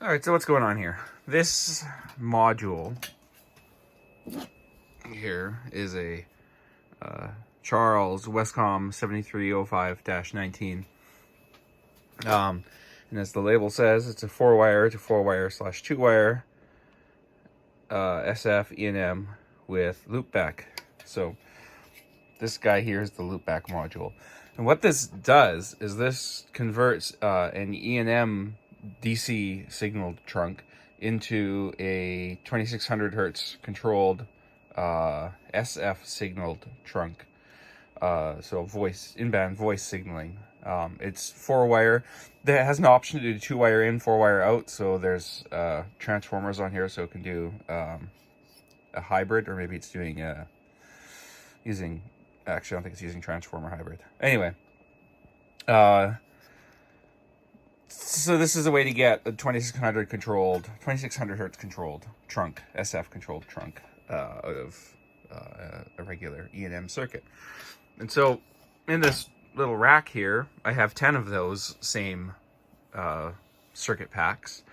All right, so what's going on here? This module here is a Charles Westcom 7305-19. And as the label says, it's a 4-wire to 4-wire / 2-wire SF-E&M with loopback. So this guy here is the loopback module. And what this does is this converts an E&M DC signal trunk into a 2600 hertz controlled SF signaled trunk. So in-band voice signaling. It's 4-wire. That has an option to do 2-wire in, 4-wire out. So there's transformers on here, so it can do a hybrid, or maybe it's doing using. Actually, I don't think it's using transformer hybrid. Anyway, so this is a way to get a 2600 hertz controlled trunk, SF controlled trunk out of a regular E&M circuit. And so in this little rack here, I have 10 of those same circuit packs.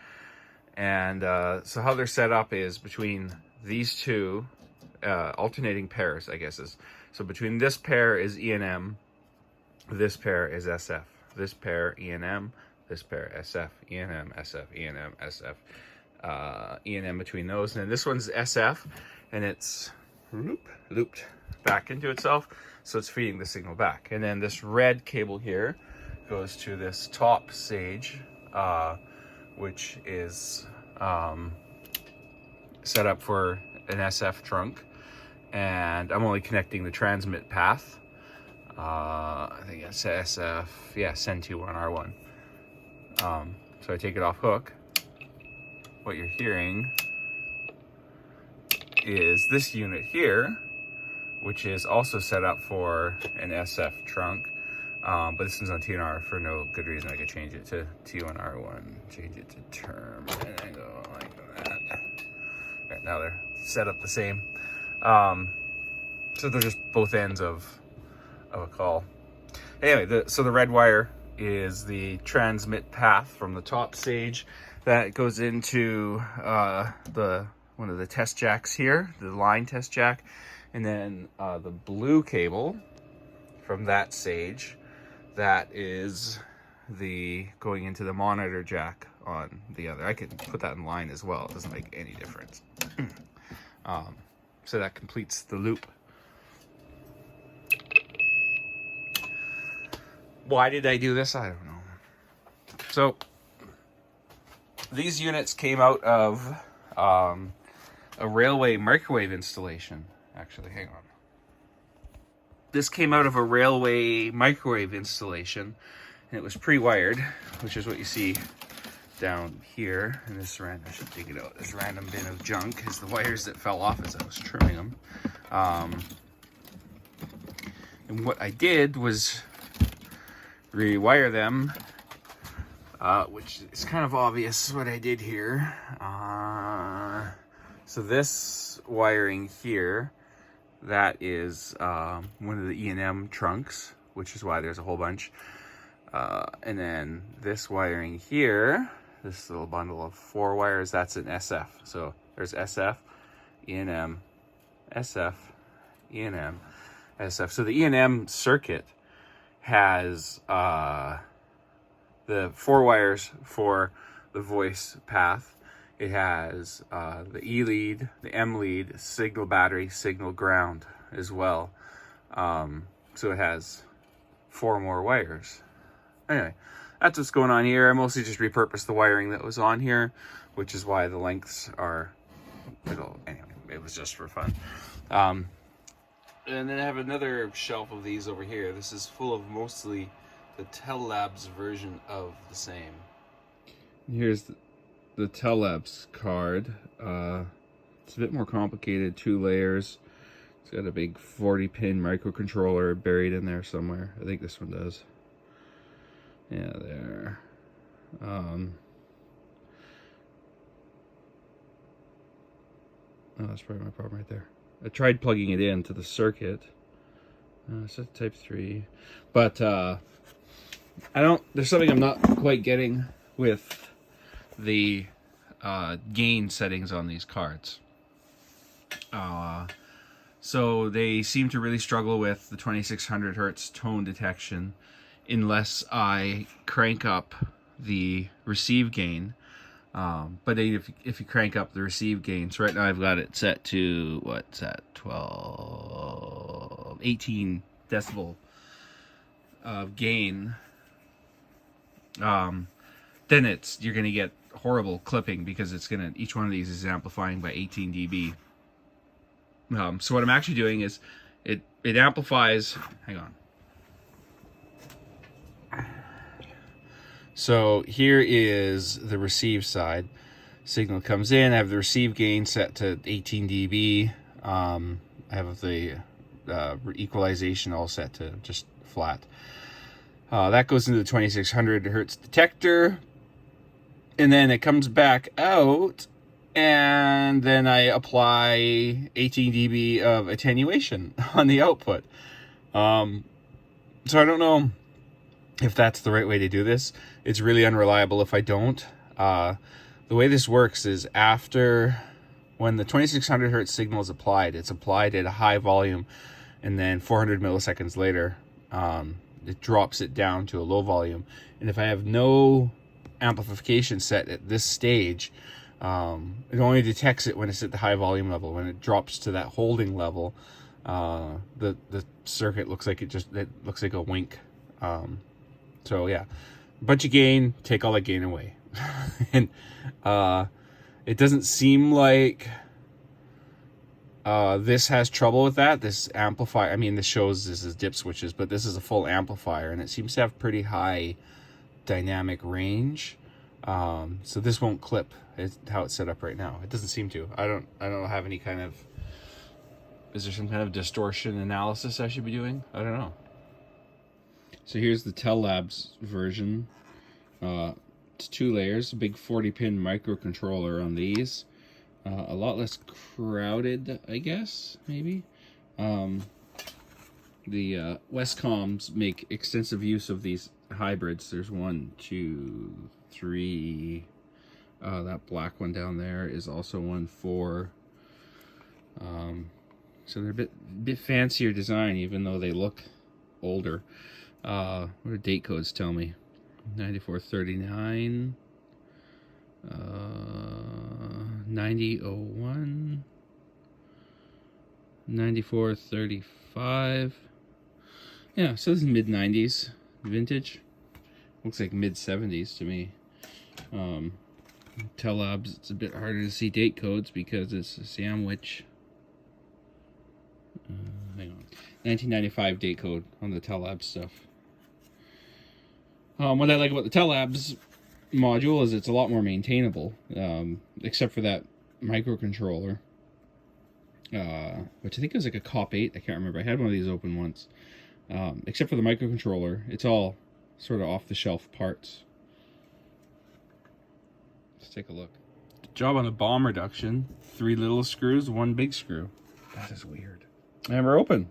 And so how they're set up is between these two alternating pairs, I guess is. So between this pair is E&M, this pair is SF. This pair E&M, this pair SF, E&M, SF, E&M, SF, E&M between those. And then this one's SF, and it's looped back into itself, so it's feeding the signal back. And then this red cable here goes to this top sage, which is set up for an SF trunk. And I'm only connecting the transmit path. I think it's SF, yeah, send to on R1. So I take it off hook. What you're hearing is this unit here, which is also set up for an SF trunk. But this one's on TNR for no good reason. I could change it to T1R1, change it to term, and then go like that. Right, now they're set up the same. So they're just both ends of a call. Anyway, so the red wire is the transmit path from the top sage that goes into one of the test jacks here, the line test jack, and then the blue cable from that sage that is the going into the monitor jack on the other. I could put that in line as well. It doesn't make any difference. So that completes the loop. Why did I do this? I don't know. So these units came out of a railway microwave installation. Actually, hang on. This came out of a railway microwave installation, and it was pre-wired, which is what you see down here. And this random, I should dig it out. This random bin of junk is the wires that fell off as I was trimming them. And what I did was rewire them, which is kind of obvious what I did here. So this wiring here, that is one of the E&M trunks, which is why there's a whole bunch. And then this wiring here, this little bundle of 4 wires, that's an SF. So there's SF, E&M, SF, E&M, SF. So the E&M circuit has the 4 wires for the voice path. It has the E lead, the M lead, signal battery, signal ground as well. So it has 4 more wires. Anyway, that's what's going on here. I mostly just repurposed the wiring that was on here, which is why the lengths are little. Anyway, it was just for fun. And then I have another shelf of these over here. This is full of mostly the Telabs version of the same. Here's the Telabs card. It's a bit more complicated, 2 layers. It's got a big 40-pin microcontroller buried in there somewhere. I think this one does. Yeah, there. Oh, that's probably my problem right there. I tried plugging it into the circuit. It's a type 3. But there's something I'm not quite getting with the gain settings on these cards. So they seem to really struggle with the 2600 hertz tone detection unless I crank up the receive gain. But if you crank up the receive gain, so right now I've got it set to, what's that, 18 decibel of gain, then you're going to get horrible clipping because each one of these is amplifying by 18 dB. So what I'm actually doing is it amplifies, hang on. So here is the receive side. Signal comes in, I have the receive gain set to 18 dB. I have the equalization all set to just flat. That goes into the 2600 hertz detector. And then it comes back out, and then I apply 18 dB of attenuation on the output. So I don't know if that's the right way to do this. It's really unreliable if I don't. The way this works is when the 2600 hertz signal is applied, it's applied at a high volume, and then 400 milliseconds later, it drops it down to a low volume. And if I have no amplification set at this stage, it only detects it when it's at the high volume level. When it drops to that holding level, the circuit looks like it looks like a wink. So yeah, a bunch of gain, take all that gain away. And it doesn't seem like this has trouble with that. This amplifier, I mean, this shows this is dip switches, but this is a full amplifier, and it seems to have pretty high dynamic range. So this won't clip. It's how it's set up right now. It doesn't seem to. I don't have any kind of, is there some kind of distortion analysis I should be doing? I don't know. So here's the Telabs version. It's 2 layers, a big 40-pin microcontroller on these. A lot less crowded, I guess, maybe. The Westcoms make extensive use of these hybrids. There's 1, 2, 3. That black one down there is also 1, 4. So they're a bit fancier design, even though they look older. What do date codes tell me? 9439, 9001, 9435. Yeah, so this is mid-90s vintage. Looks like mid-70s to me. Telabs, it's a bit harder to see date codes because it's a sandwich. Hang on. 1995 date code on the Telabs stuff. What I like about the Telabs module is it's a lot more maintainable, except for that microcontroller, which I think was like a COP8. I can't remember. I had one of these open once. Except for the microcontroller, it's all sort of off-the-shelf parts. Let's take a look. Job on the bomb reduction. 3 little screws, 1 big screw. That is weird. And we're open.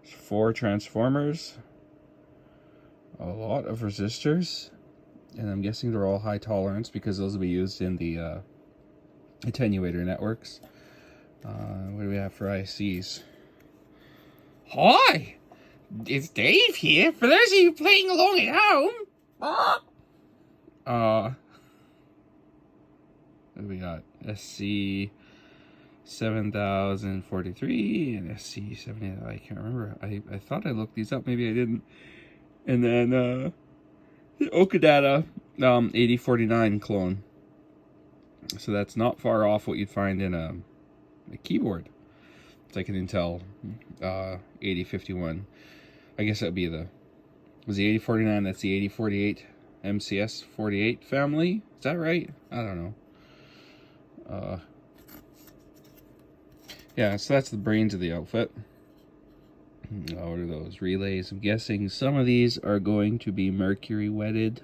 4 transformers. A lot of resistors. And I'm guessing they're all high tolerance because those will be used in the attenuator networks. What do we have for ICs? Hi! It's Dave here. For those of you playing along at home. What do we got? SC 7043 and SC 70. I can't remember. I thought I looked these up. Maybe I didn't. And then the Okadata 8049 clone. So that's not far off what you'd find in a keyboard. It's like an Intel 8051. I guess that would be was the 8049, that's the 8048 MCS 48 family. Is that right? I don't know. Yeah, so that's the brains of the outfit. What are those? Relays. I'm guessing some of these are going to be mercury wetted.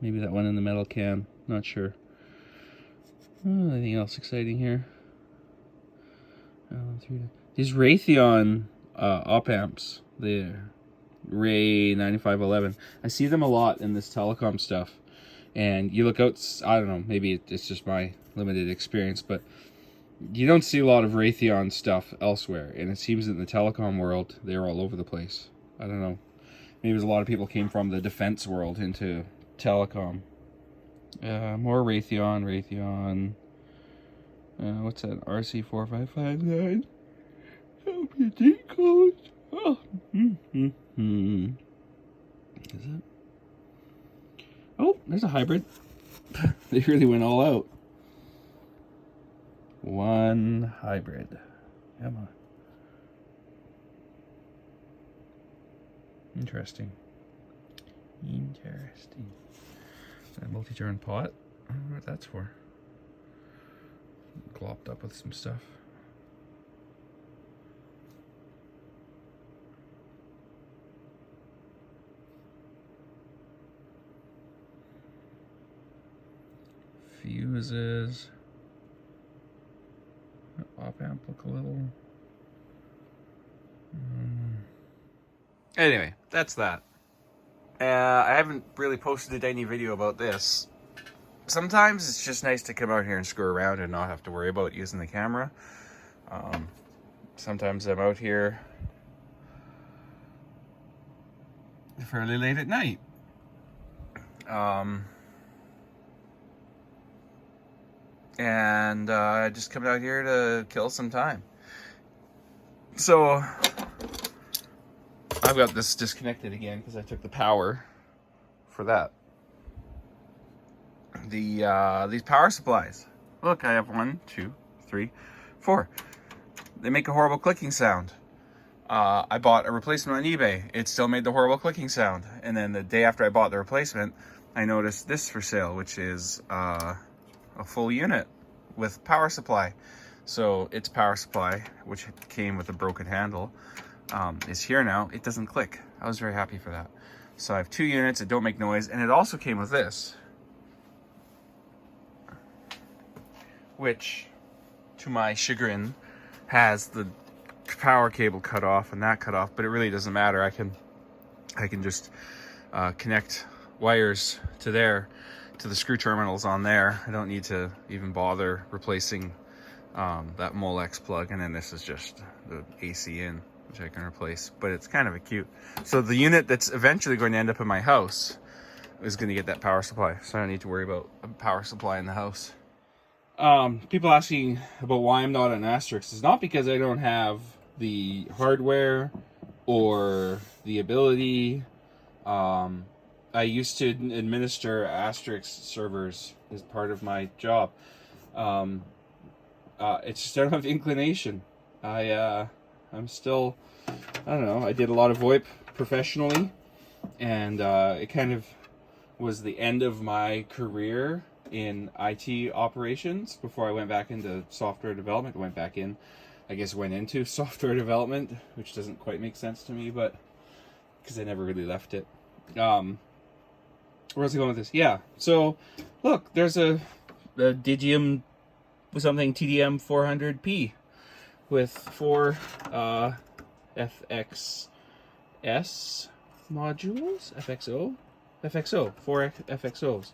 Maybe that one in the metal can. Not sure. Anything else exciting here? These Raytheon op amps. The Ray 9511. I see them a lot in this Telecom stuff. And you look out, I don't know, maybe it's just my limited experience, but you don't see a lot of Raytheon stuff elsewhere. And it seems in the telecom world, they're all over the place. I don't know. Maybe there's a lot of people came from the defense world into telecom. More Raytheon. What's that? RC4559. LPD codes. Oh. Is it? Oh, there's a hybrid. They really went all out. One hybrid. Come on. Interesting. That multi-turn pot. I don't know what that's for. Glopped up with some stuff. Fuses. Op amp look a little. Anyway, that's that. I haven't really posted any video about this. Sometimes it's just nice to come out here and screw around and not have to worry about using the camera. Sometimes I'm out here fairly late at night. And I just come out here to kill some time. So I've got this disconnected again because I took the power for that. These power supplies. Look, I have 1, 2, 3, 4. They make a horrible clicking sound. I bought a replacement on eBay. It still made the horrible clicking sound. And then the day after I bought the replacement, I noticed this for sale, which is a full unit with power supply. So its power supply, which came with a broken handle, is here now. It doesn't click. I was very happy for that. So I have 2 units that don't make noise, and it also came with this, which, to my chagrin, has the power cable cut off and that cut off, but it really doesn't matter. I can just connect wires to the screw terminals on there. I don't need to even bother replacing that Molex plug, and then this is just the AC in, which I can replace, but it's kind of cute. So the unit that's eventually going to end up in my house is going to get that power supply, so I don't need to worry about a power supply in the house. People asking about why I'm not an Asterisk. It's not because I don't have the hardware or the ability. I used to administer Asterisk servers as part of my job. It's just I don't have the inclination. I'm still, I don't know, I did a lot of VoIP professionally, and it kind of was the end of my career in IT operations before I went back into software development. Went into software development, which doesn't quite make sense to me, but because I never really left it. Where was I going with this? Yeah, so look, there's a Digium something TDM 400p with 4 FXS modules, FXO, 4 FXOs.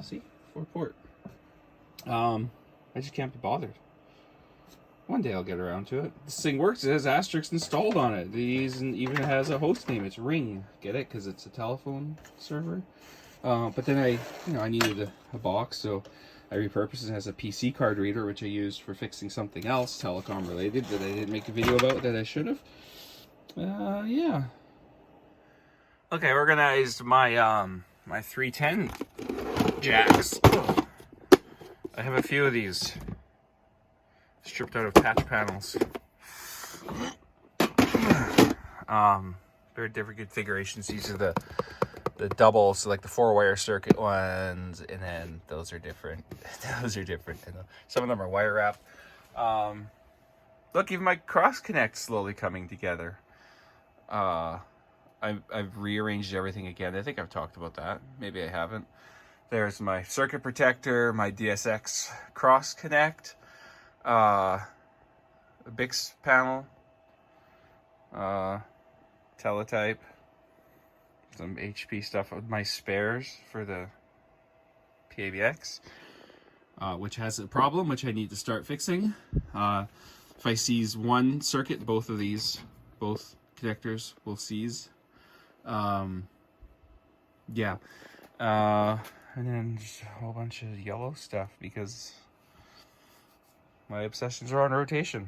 See, 4 port. I just can't be bothered. One day I'll get around to it. This thing works. It has Asterisk installed on it. It even has a host name. It's Ring. Get it? Because it's a telephone server. But then I needed a box, so I repurposed it as a PC card reader, which I used for fixing something else, telecom related, that I didn't make a video about that I should have. Yeah. Okay, I organized my my 310 jacks. I have a few of these stripped out of patch panels. Very different configurations. These are the double, so like the 4-wire circuit ones, and then those are different. Those are different. And some of them are wire wrap. Look, even my cross connect's slowly coming together. I've rearranged everything again. I think I've talked about that. Maybe I haven't. There's my circuit protector, my DSX cross connect, a BIX panel, teletype, some HP stuff, my spares for the PAVX, which has a problem which I need to start fixing. If I seize one circuit, both connectors will seize. Yeah. And then just a whole bunch of yellow stuff because my obsessions are on rotation.